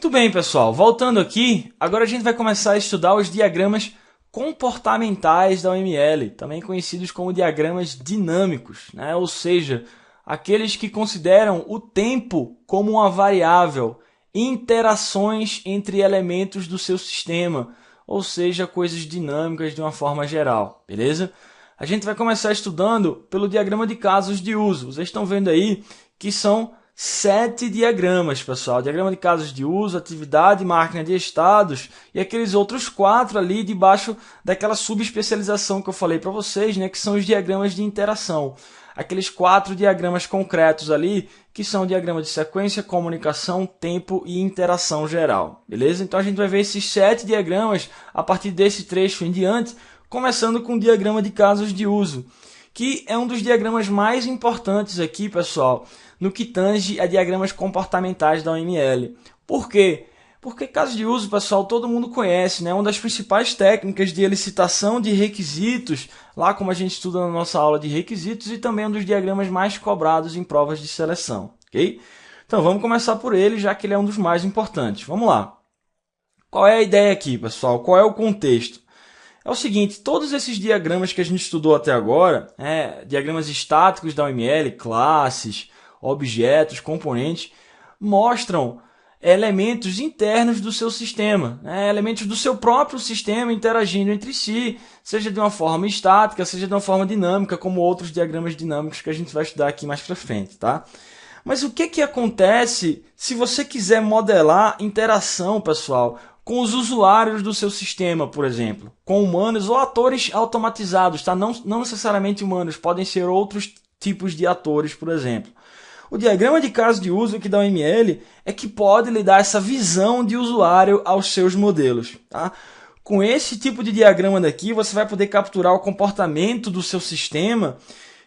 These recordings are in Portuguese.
Muito bem, pessoal. Voltando aqui, agora a gente vai começar a estudar os diagramas comportamentais da UML, também conhecidos como diagramas dinâmicos, né? Ou seja, aqueles que consideram o tempo como uma variável, interações entre elementos do seu sistema, ou seja, coisas dinâmicas de uma forma geral, beleza? A gente vai começar estudando pelo diagrama de casos de uso. Vocês estão vendo aí que são 7 diagramas, pessoal. Diagrama de casos de uso, atividade, máquina de estados e aqueles outros 4 ali debaixo daquela subespecialização que eu falei para vocês, né, que são os diagramas de interação. Aqueles 4 diagramas concretos ali, que são o diagrama de sequência, comunicação, tempo e interação geral. Beleza? Então a gente vai ver esses 7 diagramas a partir desse trecho em diante, começando com o diagrama de casos de uso, que é um dos diagramas mais importantes aqui, pessoal, no que tange a diagramas comportamentais da UML. Por quê? Porque casos de uso, pessoal, todo mundo conhece, né? Uma das principais técnicas de elicitação de requisitos, lá como a gente estuda na nossa aula de requisitos, e também um dos diagramas mais cobrados em provas de seleção, ok? Então vamos começar por ele, já que ele é um dos mais importantes. Vamos lá. Qual é a ideia aqui, pessoal? Qual é o contexto? É o seguinte, todos esses diagramas que a gente estudou até agora, diagramas estáticos da UML, classes, objetos, componentes, mostram elementos internos do seu sistema, elementos do seu próprio sistema interagindo entre si, seja de uma forma estática, seja de uma forma dinâmica, como outros diagramas dinâmicos que a gente vai estudar aqui mais para frente, tá? Mas o que acontece se você quiser modelar interação, pessoal, com os usuários do seu sistema, por exemplo, com humanos ou atores automatizados, tá? Não necessariamente humanos, podem ser outros tipos de atores, por exemplo. O diagrama de caso de uso aqui da UML é que pode lhe dar essa visão de usuário aos seus modelos, tá? Com esse tipo de diagrama daqui, você vai poder capturar o comportamento do seu sistema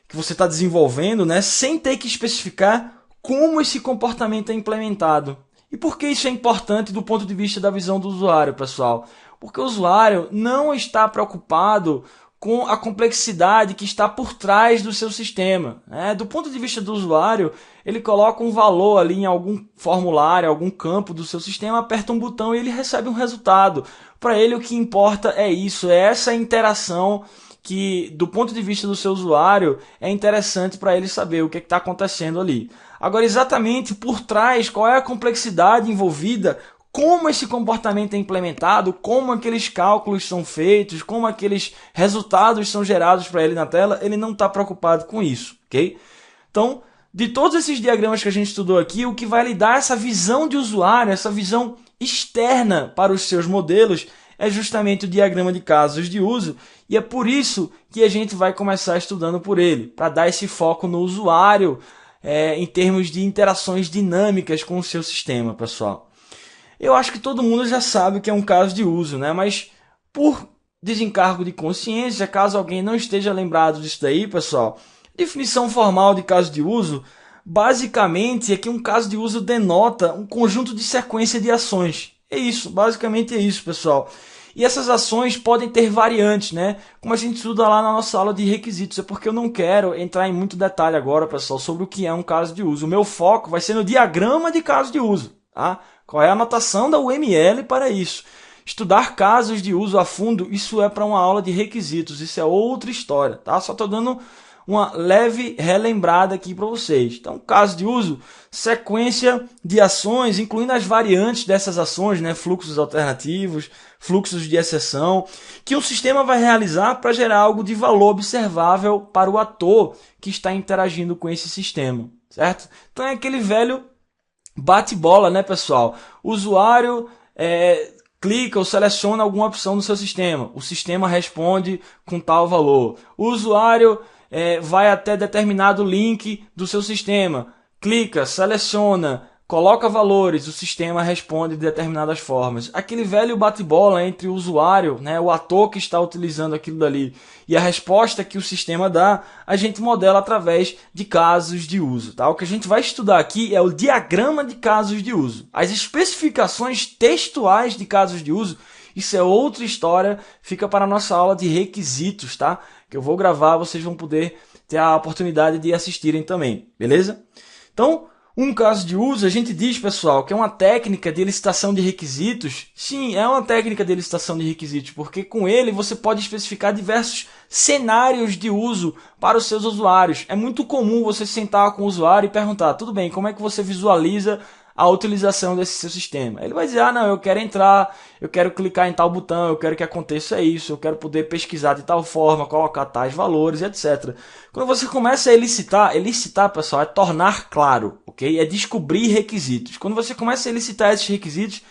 que você está desenvolvendo, né, sem ter que especificar como esse comportamento é implementado. E por que isso é importante do ponto de vista da visão do usuário, pessoal? Porque o usuário não está preocupado com a complexidade que está por trás do seu sistema. Do ponto de vista do usuário, ele coloca um valor ali em algum formulário, algum campo do seu sistema, aperta um botão e ele recebe um resultado. Para ele o que importa é isso, é essa interação que, do ponto de vista do seu usuário, é interessante para ele saber o que está acontecendo ali. Agora, exatamente por trás, qual é a complexidade envolvida, como esse comportamento é implementado, como aqueles cálculos são feitos, como aqueles resultados são gerados para ele na tela, ele não está preocupado com isso, ok? Então, de todos esses diagramas que a gente estudou aqui, o que vai lhe dar essa visão de usuário, essa visão externa para os seus modelos, é justamente o diagrama de casos de uso, e é por isso que a gente vai começar estudando por ele, para dar esse foco no usuário, em termos de interações dinâmicas com o seu sistema, pessoal. Eu acho que todo mundo já sabe o que é um caso de uso, né? Mas por desencargo de consciência, caso alguém não esteja lembrado disso daí, pessoal, definição formal de caso de uso, basicamente é que um caso de uso denota um conjunto de sequência de ações. É isso, basicamente é isso, pessoal. E essas ações podem ter variantes, né? Como a gente estuda lá na nossa aula de requisitos. É porque eu não quero entrar em muito detalhe agora, pessoal, sobre o que é um caso de uso. O meu foco vai ser no diagrama de caso de uso, tá? Qual é a anotação da UML para isso? Estudar casos de uso a fundo, isso é para uma aula de requisitos, isso é outra história, tá? Só estou dando uma leve relembrada aqui para vocês. Então, caso de uso, sequência de ações, incluindo as variantes dessas ações, né? Fluxos alternativos, fluxos de exceção, que o sistema vai realizar para gerar algo de valor observável para o ator que está interagindo com esse sistema, certo? Então é aquele velho bate-bola, né, pessoal? O usuário clica ou seleciona alguma opção no seu sistema. O sistema responde com tal valor. O usuário vai até determinado link do seu sistema. Clica, seleciona, coloca valores. O sistema responde de determinadas formas. Aquele velho bate-bola entre o usuário, né, o ator que está utilizando aquilo dali, e a resposta que o sistema dá, a gente modela através de casos de uso, tá? O que a gente vai estudar aqui é o diagrama de casos de uso. As especificações textuais de casos de uso, isso é outra história, fica para a nossa aula de requisitos, tá? Que eu vou gravar, vocês vão poder ter a oportunidade de assistirem também, beleza? Então, Um caso de uso, a gente diz, pessoal, que é uma técnica de elicitação de requisitos. Sim, é uma técnica de elicitação de requisitos, porque com ele você pode especificar diversos cenários de uso para os seus usuários. É muito comum você sentar com o usuário e perguntar, tudo bem, como é que você visualiza a utilização desse seu sistema? Ele vai dizer, ah não, eu quero entrar, eu quero clicar em tal botão, eu quero que aconteça isso, eu quero poder pesquisar de tal forma, colocar tais valores, etc. Quando você começa a elicitar, pessoal, é tornar claro, ok? É descobrir requisitos. Quando você começa a elicitar esses requisitos,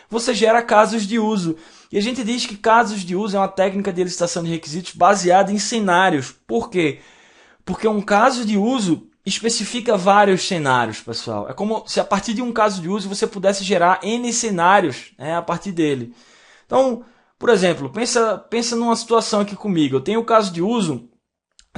você gera casos de uso. E a gente diz que casos de uso é uma técnica de elicitação de requisitos baseada em cenários. Por quê? Porque um caso de uso especifica vários cenários, pessoal. É como se a partir de um caso de uso você pudesse gerar N cenários, né, a partir dele. Então, por exemplo, pensa numa situação aqui comigo. Eu tenho o caso de uso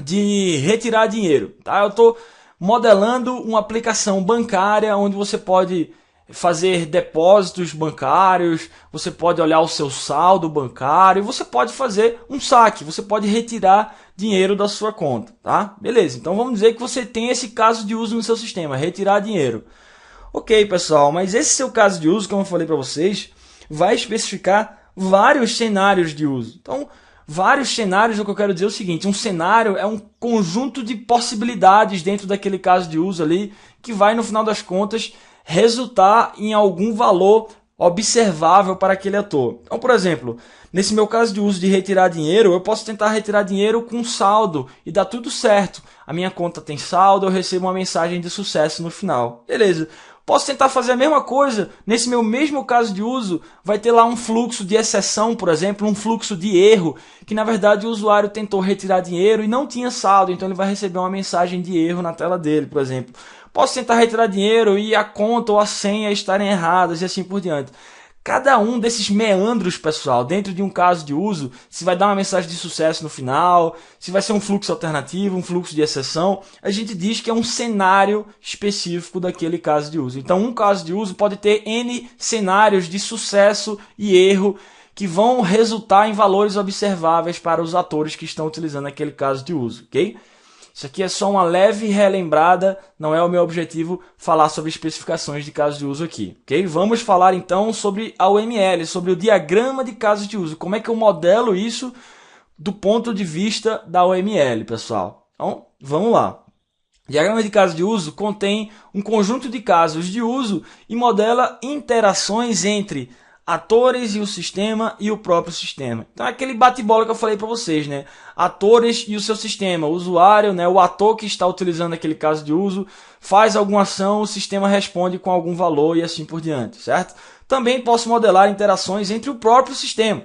de retirar dinheiro. Tá? Eu estou modelando uma aplicação bancária onde você pode fazer depósitos bancários, você pode olhar o seu saldo bancário, você pode fazer um saque, você pode retirar dinheiro da sua conta, tá? Beleza, então vamos dizer que você tem esse caso de uso no seu sistema, retirar dinheiro. Ok, pessoal, mas esse seu caso de uso, como eu falei para vocês, vai especificar vários cenários de uso. Então, vários cenários, o que eu quero dizer é o seguinte, um cenário é um conjunto de possibilidades dentro daquele caso de uso ali, que vai, no final das contas, resultar em algum valor observável para aquele ator. Então, por exemplo, nesse meu caso de uso de retirar dinheiro, eu posso tentar retirar dinheiro com saldo e dá tudo certo. A minha conta tem saldo, eu recebo uma mensagem de sucesso no final. Beleza. Posso tentar fazer a mesma coisa, nesse meu mesmo caso de uso, vai ter lá um fluxo de exceção, por exemplo, um fluxo de erro, que na verdade o usuário tentou retirar dinheiro e não tinha saldo, então ele vai receber uma mensagem de erro na tela dele, por exemplo. Posso tentar retirar dinheiro e a conta ou a senha estarem erradas e assim por diante. Cada um desses meandros, pessoal, dentro de um caso de uso, se vai dar uma mensagem de sucesso no final, se vai ser um fluxo alternativo, um fluxo de exceção, a gente diz que é um cenário específico daquele caso de uso. Então, um caso de uso pode ter N cenários de sucesso e erro que vão resultar em valores observáveis para os atores que estão utilizando aquele caso de uso, ok? Isso aqui é só uma leve relembrada, não é o meu objetivo falar sobre especificações de casos de uso aqui, ok? Vamos falar então sobre a UML, sobre o diagrama de casos de uso, como é que eu modelo isso do ponto de vista da UML, pessoal. Então, vamos lá. Diagrama de casos de uso contém um conjunto de casos de uso e modela interações entre atores e o sistema e o próprio sistema. Então é aquele bate-bola que eu falei para vocês, né? Atores e o seu sistema, o usuário, né? O ator que está utilizando aquele caso de uso faz alguma ação, o sistema responde com algum valor e assim por diante, certo? Também posso modelar interações entre o próprio sistema.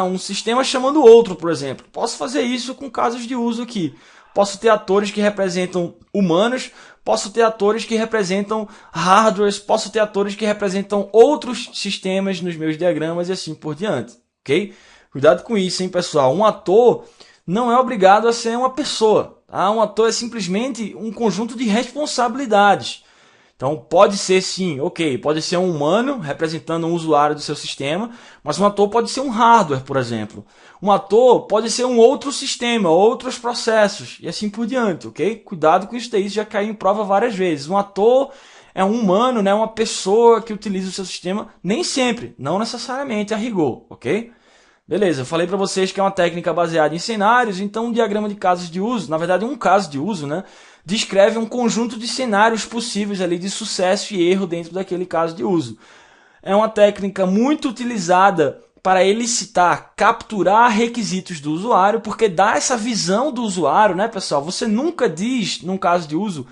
Um sistema chamando outro, por exemplo. Posso fazer isso com casos de uso aqui. Posso ter atores que representam humanos, posso ter atores que representam hardwares, posso ter atores que representam outros sistemas nos meus diagramas e assim por diante, ok? Cuidado com isso, hein, pessoal? Um ator não é obrigado a ser uma pessoa, tá? Um ator é simplesmente um conjunto de responsabilidades. Então pode ser sim, ok, pode ser um humano representando um usuário do seu sistema, mas um ator pode ser um hardware, por exemplo. Um ator pode ser um outro sistema, outros processos e assim por diante, ok? Cuidado com isso daí, isso já caiu em prova várias vezes. Um ator é um humano, né, uma pessoa que utiliza o seu sistema, nem sempre, não necessariamente a rigor, ok? Beleza, eu falei para vocês que é uma técnica baseada em cenários, então um diagrama de casos de uso, na verdade um caso de uso, né, descreve um conjunto de cenários possíveis ali de sucesso e erro dentro daquele caso de uso. É uma técnica muito utilizada para elicitar, capturar requisitos do usuário, porque dá essa visão do usuário, né, pessoal? Você nunca diz, num caso de uso,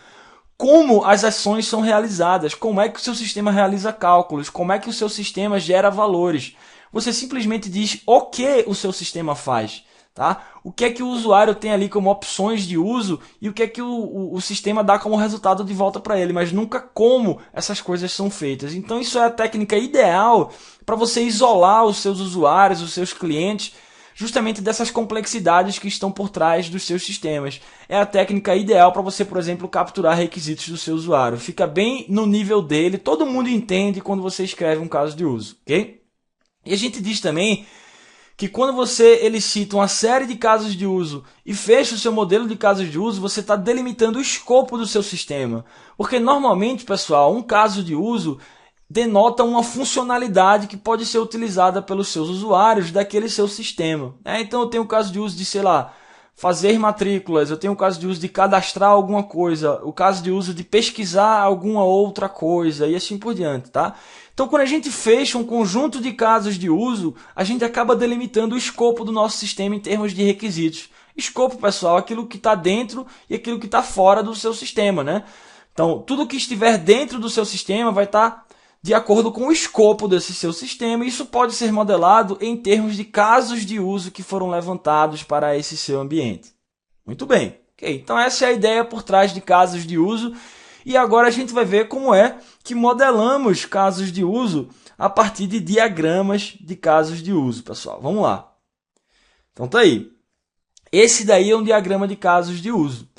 como as ações são realizadas, como é que o seu sistema realiza cálculos, como é que o seu sistema gera valores. Você simplesmente diz o que o seu sistema faz. Tá? O que é que o usuário tem ali como opções de uso e o que é que o sistema dá como resultado de volta para ele, mas nunca como essas coisas são feitas. Então isso é a técnica ideal para você isolar os seus usuários, os seus clientes, justamente dessas complexidades que estão por trás dos seus sistemas. É a técnica ideal para você, por exemplo, capturar requisitos do seu usuário. Fica bem no nível dele, todo mundo entende quando você escreve um caso de uso, ok? E a gente diz também que quando você elicita uma série de casos de uso e fecha o seu modelo de casos de uso, você está delimitando o escopo do seu sistema. Porque normalmente, pessoal, um caso de uso denota uma funcionalidade que pode ser utilizada pelos seus usuários daquele seu sistema. Então eu tenho o caso de uso de, sei lá, fazer matrículas, eu tenho o caso de uso de cadastrar alguma coisa, o caso de uso de pesquisar alguma outra coisa e assim por diante, tá? Então, quando a gente fecha um conjunto de casos de uso, a gente acaba delimitando o escopo do nosso sistema em termos de requisitos. Escopo, pessoal, é aquilo que está dentro e aquilo que está fora do seu sistema, né? Então, tudo que estiver dentro do seu sistema vai estar de acordo com o escopo desse seu sistema, e isso pode ser modelado em termos de casos de uso que foram levantados para esse seu ambiente. Muito bem. Okay, então essa é a ideia por trás de casos de uso, e agora a gente vai ver como é que modelamos casos de uso a partir de diagramas de casos de uso, pessoal. Vamos lá. Então tá aí. Esse daí é um diagrama de casos de uso.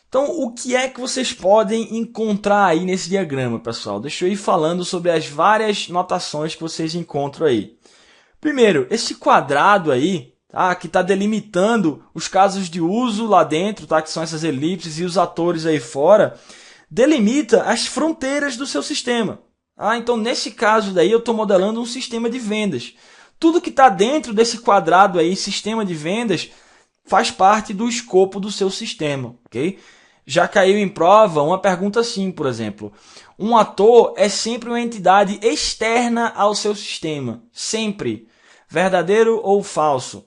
Então, o que é que vocês podem encontrar aí nesse diagrama, pessoal? Deixa eu ir falando sobre as várias notações que vocês encontram aí. Primeiro, esse quadrado aí, tá, que está delimitando os casos de uso lá dentro, tá, que são essas elipses, e os atores aí fora, delimita as fronteiras do seu sistema. Então, nesse caso daí, eu estou modelando um sistema de vendas. Tudo que está dentro desse quadrado aí, sistema de vendas, faz parte do escopo do seu sistema, ok? Já caiu em prova uma pergunta assim, por exemplo. Um ator é sempre uma entidade externa ao seu sistema. Sempre. Verdadeiro ou falso?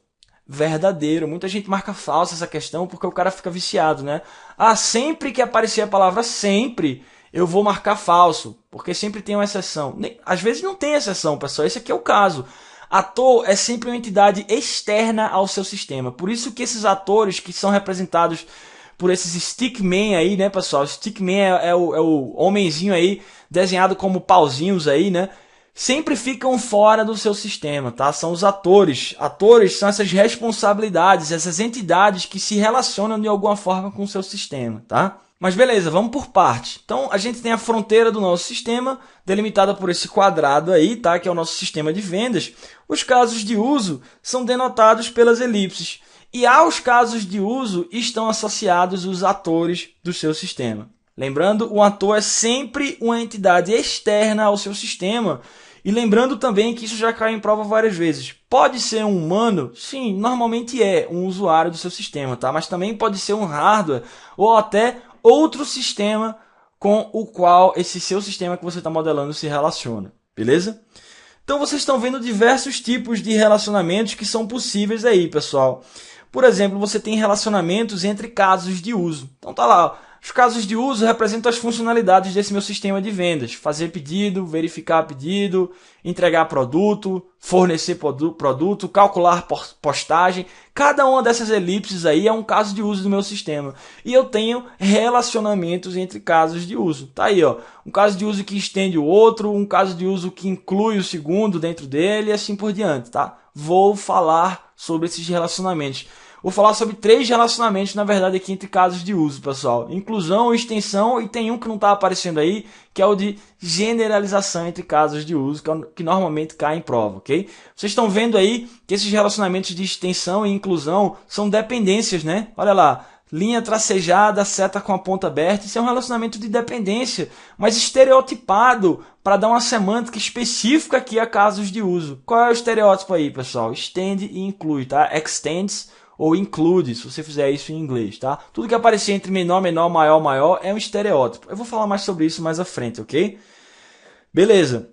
Verdadeiro. Muita gente marca falso essa questão porque o cara fica viciado, né? Sempre que aparecer a palavra sempre, eu vou marcar falso, porque sempre tem uma exceção. Às vezes não tem exceção, pessoal. Esse aqui é o caso. Ator é sempre uma entidade externa ao seu sistema. Por isso que esses atores que são representados por esses stickmen aí, né, pessoal? Stickman é o homenzinho aí, desenhado como pauzinhos aí, né? Sempre ficam fora do seu sistema, tá? São os atores. Atores são essas responsabilidades, essas entidades que se relacionam de alguma forma com o seu sistema, tá? Mas beleza, vamos por parte. Então, a gente tem a fronteira do nosso sistema, delimitada por esse quadrado aí, tá? Que é o nosso sistema de vendas. Os casos de uso são denotados pelas elipses. E aos casos de uso estão associados os atores do seu sistema. Lembrando, o ator é sempre uma entidade externa ao seu sistema. E lembrando também que isso já cai em prova várias vezes. Pode ser um humano? Sim, normalmente é um usuário do seu sistema, tá? Mas também pode ser um hardware ou até outro sistema com o qual esse seu sistema que você está modelando se relaciona. Beleza? Então vocês estão vendo diversos tipos de relacionamentos que são possíveis aí, pessoal. Por exemplo, você tem relacionamentos entre casos de uso. Então tá lá, os casos de uso representam as funcionalidades desse meu sistema de vendas. Fazer pedido, verificar pedido, entregar produto, fornecer produto, calcular postagem. Cada uma dessas elipses aí é um caso de uso do meu sistema. E eu tenho relacionamentos entre casos de uso. Tá aí, ó, um caso de uso que estende o outro, um caso de uso que inclui o segundo dentro dele e assim por diante, tá? Vou falar sobre esses relacionamentos. Vou falar sobre 3 relacionamentos, na verdade, aqui entre casos de uso, pessoal. Inclusão, extensão, e tem um que não está aparecendo aí, que é o de generalização entre casos de uso, que é o que normalmente cai em prova, ok? Vocês estão vendo aí que esses relacionamentos de extensão e inclusão são dependências, né? Olha lá, linha tracejada, seta com a ponta aberta, isso é um relacionamento de dependência, mas estereotipado para dar uma semântica específica aqui a casos de uso. Qual é o estereótipo aí, pessoal? Extende e inclui, tá? Extends ou include, se você fizer isso em inglês, tá? Tudo que aparecer entre menor, menor, maior, maior é um estereótipo. Eu vou falar mais sobre isso mais à frente, ok? Beleza.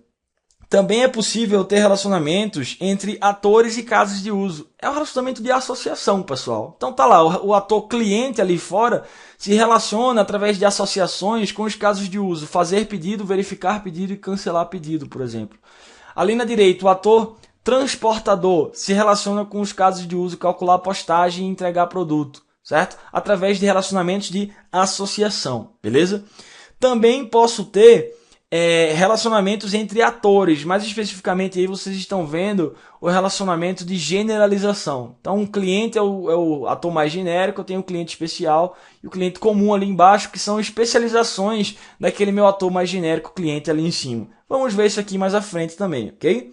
Também é possível ter relacionamentos entre atores e casos de uso. É um relacionamento de associação, pessoal. Então tá lá, o ator cliente ali fora se relaciona através de associações com os casos de uso. Fazer pedido, verificar pedido e cancelar pedido, por exemplo. Ali na direita, o ator transportador se relaciona com os casos de uso, calcular postagem e entregar produto, certo? Através de relacionamentos de associação, beleza? Também posso ter relacionamentos entre atores, mais especificamente aí vocês estão vendo o relacionamento de generalização. Então, um cliente é o ator mais genérico, eu tenho um cliente especial e o cliente comum ali embaixo, que são especializações daquele meu ator mais genérico cliente ali em cima. Vamos ver isso aqui mais à frente também, ok?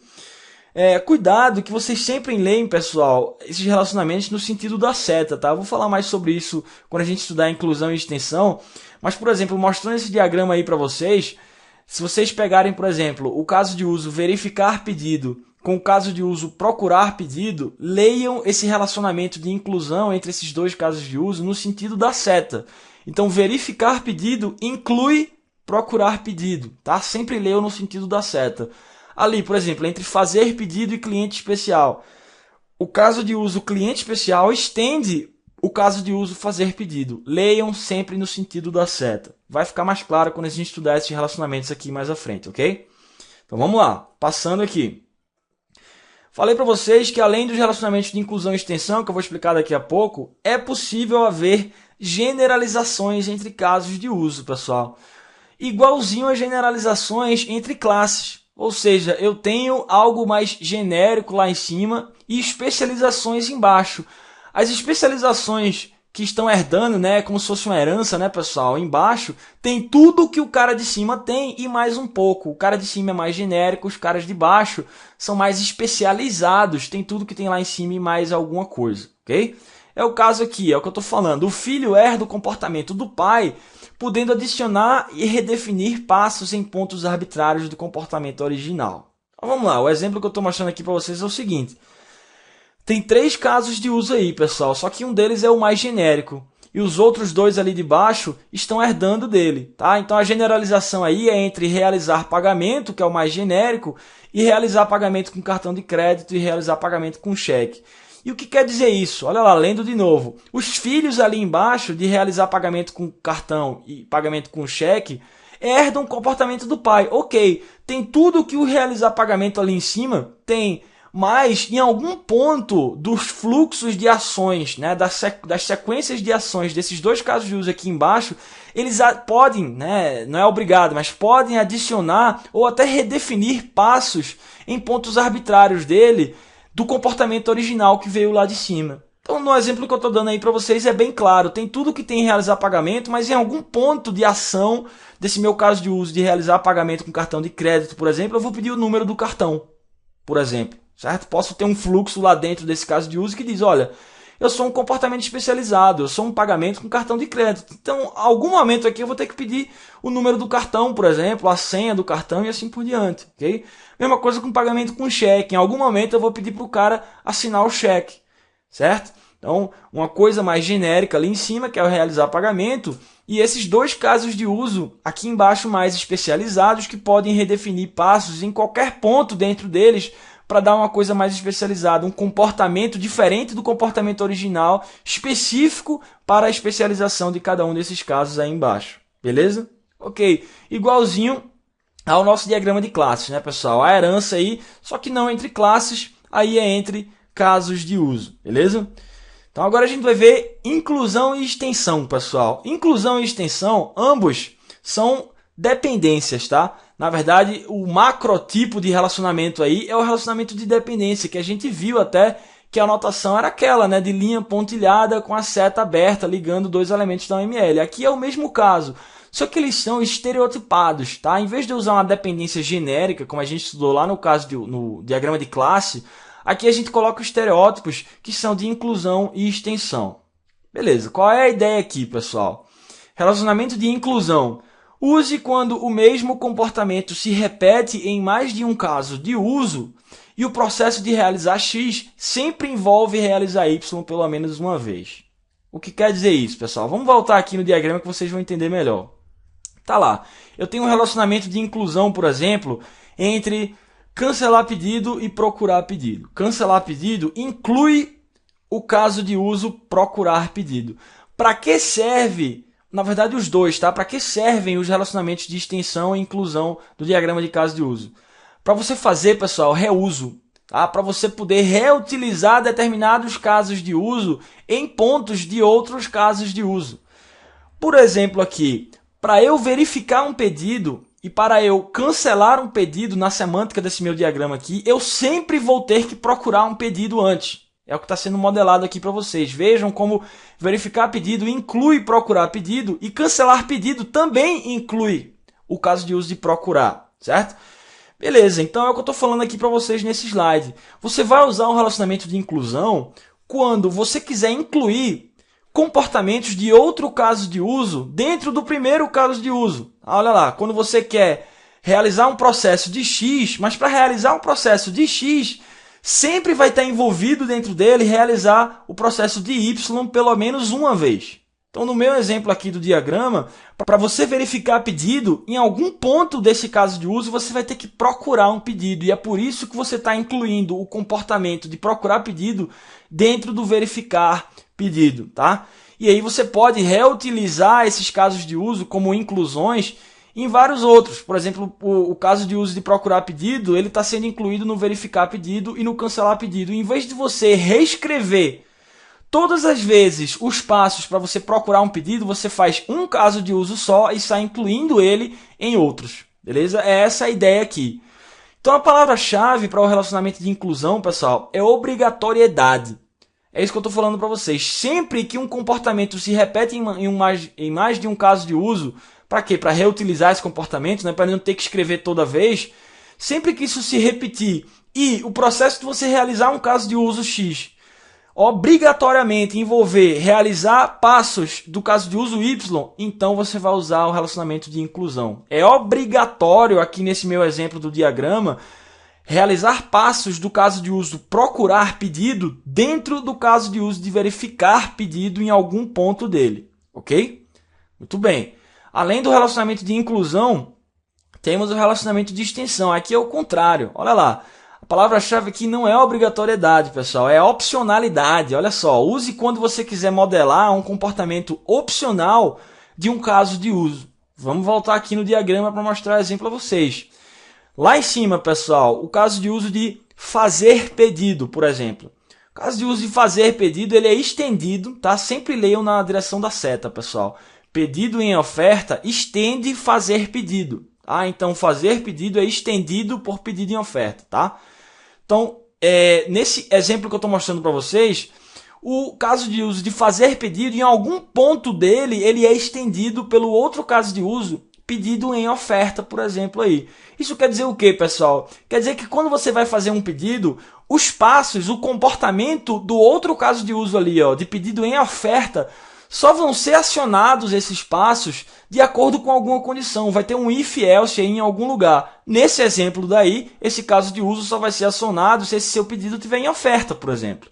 Cuidado que vocês sempre leem, pessoal, esses relacionamentos no sentido da seta, tá? Eu vou falar mais sobre isso quando a gente estudar inclusão e extensão, mas, por exemplo, mostrando esse diagrama aí para vocês, se vocês pegarem, por exemplo, o caso de uso verificar pedido com o caso de uso procurar pedido, leiam esse relacionamento de inclusão entre esses dois casos de uso no sentido da seta. Então, verificar pedido inclui procurar pedido, tá? Sempre leiam no sentido da seta. Ali, por exemplo, entre fazer pedido e cliente especial. O caso de uso cliente especial estende o caso de uso fazer pedido. Leiam sempre no sentido da seta. Vai ficar mais claro quando a gente estudar esses relacionamentos aqui mais à frente, ok? Então vamos lá, passando aqui. Falei para vocês que além dos relacionamentos de inclusão e extensão, que eu vou explicar daqui a pouco, é possível haver generalizações entre casos de uso, pessoal. Igualzinho às generalizações entre classes. Ou seja, eu tenho algo mais genérico lá em cima e especializações embaixo. As especializações que estão herdando, né, como se fosse uma herança, né, pessoal, embaixo, tem tudo que o cara de cima tem e mais um pouco. O cara de cima é mais genérico, os caras de baixo são mais especializados, tem tudo que tem lá em cima e mais alguma coisa, ok? É o caso aqui, é o que eu estou falando. O filho herda o comportamento do pai, podendo adicionar e redefinir passos em pontos arbitrários do comportamento original. Então, vamos lá, o exemplo que eu estou mostrando aqui para vocês é o seguinte. Tem 3 casos de uso aí, pessoal, só que um deles é o mais genérico. E os outros 2 ali de baixo estão herdando dele, tá? Então a generalização aí é entre realizar pagamento, que é o mais genérico, e realizar pagamento com cartão de crédito e realizar pagamento com cheque. E o que quer dizer isso? Olha lá, lendo de novo. Os filhos ali embaixo de realizar pagamento com cartão e pagamento com cheque herdam o comportamento do pai. Ok, tem tudo que o realizar pagamento ali em cima tem. Mas, em algum ponto dos fluxos de ações, né, das sequências de ações desses 2 casos de uso aqui embaixo, eles podem, né, não é obrigado, mas podem adicionar ou até redefinir passos em pontos arbitrários dele do comportamento original que veio lá de cima. Então, no exemplo que eu estou dando aí para vocês, é bem claro. Tem tudo que tem em realizar pagamento, mas em algum ponto de ação desse meu caso de uso de realizar pagamento com cartão de crédito, por exemplo, eu vou pedir o número do cartão, por exemplo. Certo? Posso ter um fluxo lá dentro desse caso de uso que diz, olha, eu sou um comportamento especializado, eu sou um pagamento com cartão de crédito. Então, em algum momento aqui eu vou ter que pedir o número do cartão, por exemplo, a senha do cartão e assim por diante, ok? Mesma coisa com pagamento com cheque. Em algum momento eu vou pedir para o cara assinar o cheque, certo? Então, uma coisa mais genérica ali em cima, que é o realizar pagamento, e esses 2 casos de uso aqui embaixo mais especializados que podem redefinir passos em qualquer ponto dentro deles para dar uma coisa mais especializada, um comportamento diferente do comportamento original, específico para a especialização de cada um desses casos aí embaixo. Beleza? Ok. Igualzinho ao nosso diagrama de classes, né, pessoal? A herança aí, só que não entre classes, aí é entre casos de uso. Beleza? Então agora a gente vai ver inclusão e extensão, pessoal. Inclusão e extensão, ambos são dependências, tá? Na verdade, o macrotipo de relacionamento aí é o relacionamento de dependência, que a gente viu até que a notação era aquela, né, de linha pontilhada com a seta aberta ligando 2 elementos da UML. Aqui é o mesmo caso, só que eles são estereotipados, tá? Em vez de usar uma dependência genérica, como a gente estudou lá no caso no diagrama de classe, aqui a gente coloca os estereótipos que são de inclusão e extensão. Beleza, qual é a ideia aqui, pessoal? Relacionamento de inclusão. Use quando o mesmo comportamento se repete em mais de um caso de uso e o processo de realizar X sempre envolve realizar Y pelo menos uma vez. O que quer dizer isso, pessoal? Vamos voltar aqui no diagrama que vocês vão entender melhor. Tá lá. Eu tenho um relacionamento de inclusão, por exemplo, entre cancelar pedido e procurar pedido. Cancelar pedido inclui o caso de uso procurar pedido. Para que serve? Na verdade, os dois, tá? Para que servem os relacionamentos de extensão e inclusão do diagrama de caso de uso? Para você fazer, pessoal, reuso, tá? Para você poder reutilizar determinados casos de uso em pontos de outros casos de uso. Por exemplo, aqui, para eu verificar um pedido e para eu cancelar um pedido na semântica desse meu diagrama aqui, eu sempre vou ter que procurar um pedido antes. É o que está sendo modelado aqui para vocês. Vejam como verificar pedido inclui procurar pedido e cancelar pedido também inclui o caso de uso de procurar, certo? Beleza, então é o que eu estou falando aqui para vocês nesse slide. Você vai usar um relacionamento de inclusão quando você quiser incluir comportamentos de outro caso de uso dentro do primeiro caso de uso. Olha lá, quando você quer realizar um processo de X, mas para realizar um processo de X, sempre vai estar envolvido dentro dele realizar o processo de Y pelo menos uma vez. Então, no meu exemplo aqui do diagrama, para você verificar pedido, em algum ponto desse caso de uso, você vai ter que procurar um pedido. E é por isso que você está incluindo o comportamento de procurar pedido dentro do verificar pedido, tá? E aí você pode reutilizar esses casos de uso como inclusões em vários outros. Por exemplo, o caso de uso de procurar pedido, ele está sendo incluído no verificar pedido e no cancelar pedido. Em vez de você reescrever todas as vezes os passos para você procurar um pedido, você faz um caso de uso só e sai incluindo ele em outros. Beleza? É essa a ideia aqui. Então a palavra-chave para o relacionamento de inclusão, pessoal, é obrigatoriedade. É isso que eu estou falando para vocês. Sempre que um comportamento se repete em mais de um caso de uso, para quê? Para reutilizar esse comportamento, né? Para não ter que escrever toda vez. Sempre que isso se repetir e o processo de você realizar um caso de uso X obrigatoriamente envolver realizar passos do caso de uso Y, então você vai usar o relacionamento de inclusão. É obrigatório aqui nesse meu exemplo do diagrama realizar passos do caso de uso procurar pedido dentro do caso de uso de verificar pedido em algum ponto dele, ok? Muito bem. Além do relacionamento de inclusão, temos o relacionamento de extensão. Aqui é o contrário, olha lá. A palavra-chave aqui não é obrigatoriedade, pessoal, é opcionalidade. Olha só, use quando você quiser modelar um comportamento opcional de um caso de uso. Vamos voltar aqui no diagrama para mostrar o exemplo a vocês. Lá em cima, pessoal, o caso de uso de fazer pedido, por exemplo. O caso de uso de fazer pedido, ele é estendido, tá? Sempre leiam na direção da seta, pessoal. Pedido em oferta estende fazer pedido. Tá? Então, fazer pedido é estendido por pedido em oferta, tá? Então, nesse exemplo que eu estou mostrando para vocês, o caso de uso de fazer pedido, em algum ponto dele, ele é estendido pelo outro caso de uso, pedido em oferta, por exemplo, aí. Isso quer dizer o quê, pessoal? Quer dizer que quando você vai fazer um pedido, os passos, o comportamento do outro caso de uso ali, ó, de pedido em oferta, só vão ser acionados esses passos de acordo com alguma condição. Vai ter um if else aí em algum lugar. Nesse exemplo daí, esse caso de uso só vai ser acionado se esse seu pedido estiver em oferta, por exemplo.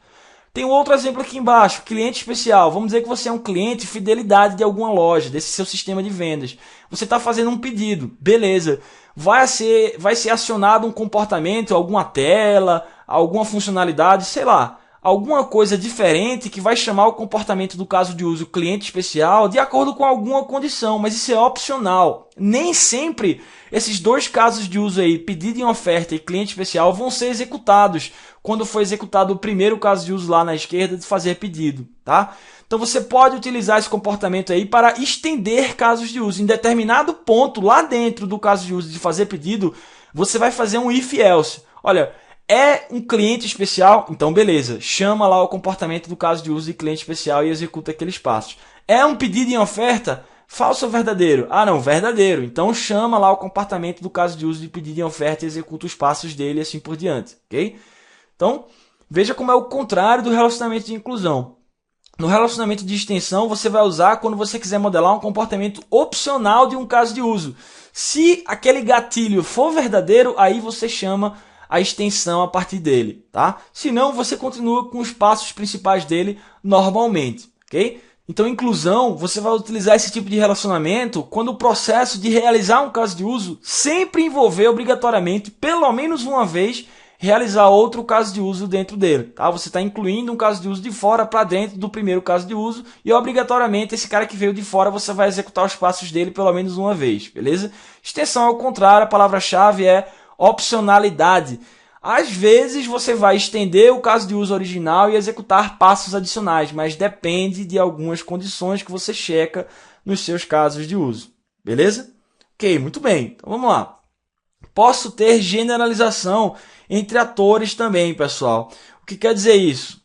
Tem um outro exemplo aqui embaixo, cliente especial. Vamos dizer que você é um cliente fidelidade de alguma loja, desse seu sistema de vendas. Você está fazendo um pedido, beleza. Vai ser acionado um comportamento, alguma tela, alguma funcionalidade, sei lá. Alguma coisa diferente que vai chamar o comportamento do caso de uso cliente especial de acordo com alguma condição, mas isso é opcional. Nem sempre esses dois casos de uso aí, pedido em oferta e cliente especial, vão ser executados quando for executado o primeiro caso de uso lá na esquerda de fazer pedido, tá? Então você pode utilizar esse comportamento aí para estender casos de uso. Em determinado ponto lá dentro do caso de uso de fazer pedido, você vai fazer um if else. Olha, é um cliente especial? Então beleza, chama lá o comportamento do caso de uso de cliente especial e executa aqueles passos. É um pedido em oferta? Falso ou verdadeiro? Ah não, verdadeiro. Então chama lá o comportamento do caso de uso de pedido em oferta e executa os passos dele e assim por diante, ok? Então, veja como é o contrário do relacionamento de inclusão. No relacionamento de extensão, você vai usar quando você quiser modelar um comportamento opcional de um caso de uso. Se aquele gatilho for verdadeiro, aí você chama a extensão a partir dele, tá? Se não, você continua com os passos principais dele normalmente, ok? Então, inclusão, você vai utilizar esse tipo de relacionamento quando o processo de realizar um caso de uso sempre envolver obrigatoriamente, pelo menos uma vez, realizar outro caso de uso dentro dele, tá? Você está incluindo um caso de uso de fora para dentro do primeiro caso de uso e obrigatoriamente esse cara que veio de fora você vai executar os passos dele pelo menos uma vez, beleza? Extensão ao contrário, a palavra-chave é opcionalidade. Às vezes você vai estender o caso de uso original e executar passos adicionais, mas depende de algumas condições que você checa nos seus casos de uso, beleza? Ok, muito bem, então vamos lá. Posso ter generalização entre atores também, pessoal. O que quer dizer isso?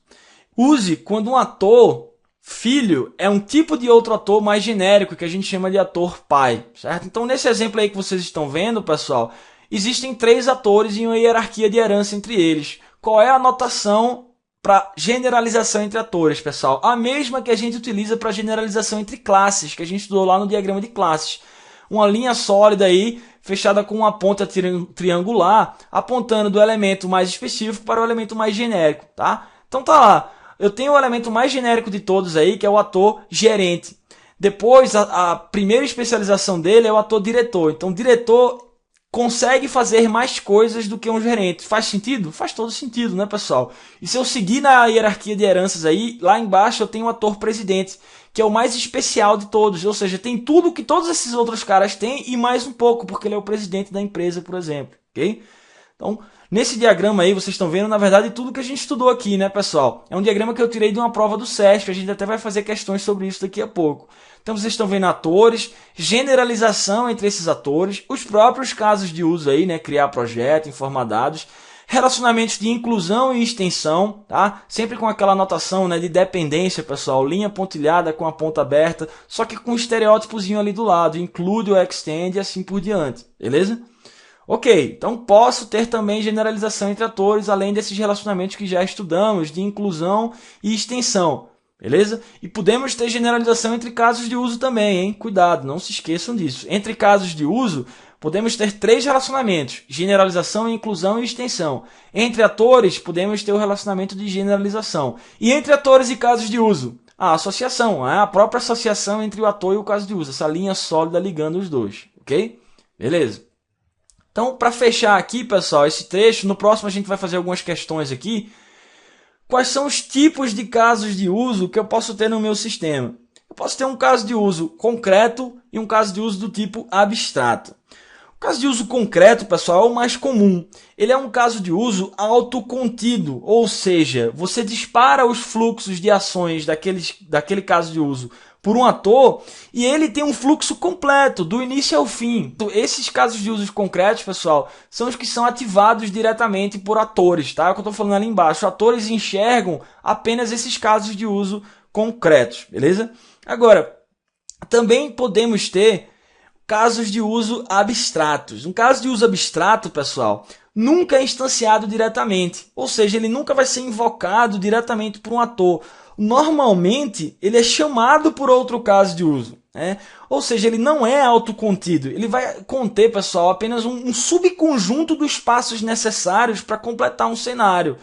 Use quando um ator, filho, é um tipo de outro ator mais genérico, que a gente chama de ator pai, certo? Então, nesse exemplo aí que vocês estão vendo, pessoal, existem 3 atores e uma hierarquia de herança entre eles. Qual é a notação para generalização entre atores, pessoal? A mesma que a gente utiliza para generalização entre classes, que a gente estudou lá no diagrama de classes. Uma linha sólida aí, fechada com uma ponta triangular, apontando do elemento mais específico para o elemento mais genérico, tá? Então tá lá, eu tenho o elemento mais genérico de todos aí, que é o ator gerente. Depois, a primeira especialização dele é o ator diretor. Então, o diretor consegue fazer mais coisas do que um gerente. Faz sentido? Faz todo sentido, né, pessoal? E se eu seguir na hierarquia de heranças aí, lá embaixo eu tenho o ator presidente, que é o mais especial de todos. Ou seja, tem tudo que todos esses outros caras têm e mais um pouco, porque ele é o presidente da empresa, por exemplo. Ok? Então, nesse diagrama aí, vocês estão vendo, na verdade, tudo que a gente estudou aqui, né, pessoal? É um diagrama que eu tirei de uma prova do SESP, a gente até vai fazer questões sobre isso daqui a pouco. Então, vocês estão vendo atores, generalização entre esses atores, os próprios casos de uso aí, né, criar projeto, informar dados, relacionamentos de inclusão e extensão, tá? Sempre com aquela anotação, né, de dependência, pessoal, linha pontilhada com a ponta aberta, só que com um estereótipozinho ali do lado, include ou extend e assim por diante, beleza? Ok, então posso ter também generalização entre atores, além desses relacionamentos que já estudamos, de inclusão e extensão, beleza? E podemos ter generalização entre casos de uso também, hein? Cuidado, não se esqueçam disso. Entre casos de uso, podemos ter 3 relacionamentos, generalização, inclusão e extensão. Entre atores, podemos ter o relacionamento de generalização. E entre atores e casos de uso, a associação, a própria associação entre o ator e o caso de uso, essa linha sólida ligando os dois, ok? Beleza? Então, para fechar aqui, pessoal, esse trecho, no próximo a gente vai fazer algumas questões aqui. Quais são os tipos de casos de uso que eu posso ter no meu sistema? Eu posso ter um caso de uso concreto e um caso de uso do tipo abstrato. O caso de uso concreto, pessoal, é o mais comum. Ele é um caso de uso autocontido, ou seja, você dispara os fluxos de ações daquele caso de uso por um ator e ele tem um fluxo completo, do início ao fim. Esses casos de usos concretos, pessoal, são os que são ativados diretamente por atores, tá? É o que eu estou falando ali embaixo. Atores enxergam apenas esses casos de uso concretos, beleza? Agora, também podemos ter casos de uso abstratos. Um caso de uso abstrato, pessoal, nunca é instanciado diretamente, ou seja, ele nunca vai ser invocado diretamente por um ator. Normalmente, ele é chamado por outro caso de uso, né? Ou seja, ele não é autocontido. Ele vai conter, pessoal, apenas um subconjunto dos passos necessários para completar um cenário.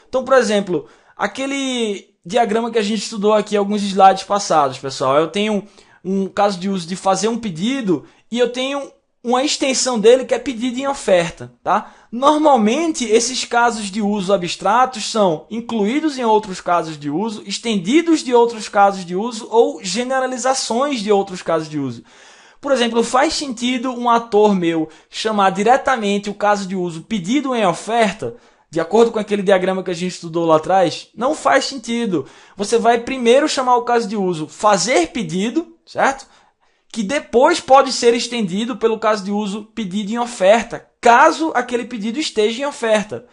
Então, por exemplo, aquele diagrama que a gente estudou aqui alguns slides passados, pessoal, eu tenho um caso de uso de fazer um pedido e eu tenho uma extensão dele que é pedido em oferta, tá? Normalmente, esses casos de uso abstratos são incluídos em outros casos de uso, estendidos de outros casos de uso ou generalizações de outros casos de uso. Por exemplo, faz sentido um ator meu chamar diretamente o caso de uso pedido em oferta, de acordo com aquele diagrama que a gente estudou lá atrás? Não faz sentido. Você vai primeiro chamar o caso de uso fazer pedido, certo? Que depois pode ser estendido pelo caso de uso pedido em oferta, caso aquele pedido esteja em oferta.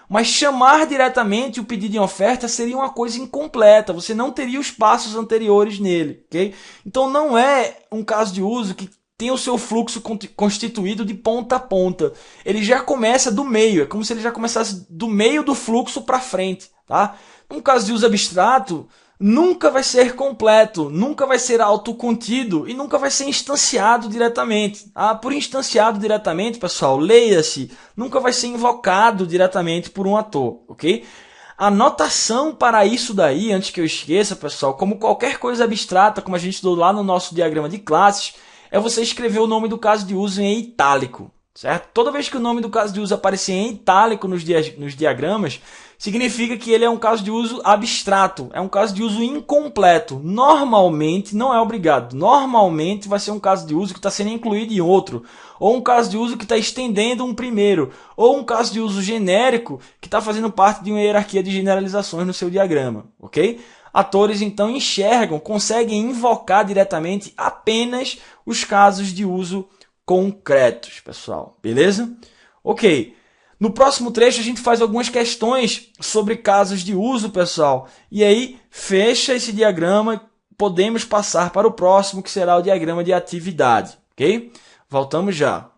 Mas chamar diretamente o pedido em oferta seria uma coisa incompleta, você não teria os passos anteriores nele, ok? Então não é um caso de uso que tem o seu fluxo constituído de ponta a ponta. Ele já começa do meio, é como se ele já começasse do meio do fluxo para frente, tá? Um caso de uso abstrato nunca vai ser completo, nunca vai ser autocontido e nunca vai ser instanciado diretamente. Por instanciado diretamente, pessoal, leia-se, nunca vai ser invocado diretamente por um ator, ok? A notação para isso daí, antes que eu esqueça, pessoal, como qualquer coisa abstrata, como a gente estudou lá no nosso diagrama de classes, é você escrever o nome do caso de uso em itálico, certo? Toda vez que o nome do caso de uso aparecer em itálico nos diagramas, significa que ele é um caso de uso abstrato, é um caso de uso incompleto. Normalmente, não é obrigado, normalmente vai ser um caso de uso que está sendo incluído em outro, ou um caso de uso que está estendendo um primeiro, ou um caso de uso genérico que está fazendo parte de uma hierarquia de generalizações no seu diagrama, ok? Atores, então, enxergam, conseguem invocar diretamente apenas os casos de uso concretos, pessoal. Beleza? Ok. No próximo trecho, a gente faz algumas questões sobre casos de uso, pessoal. E aí, fecha esse diagrama, podemos passar para o próximo, que será o diagrama de atividade. Ok? Voltamos já.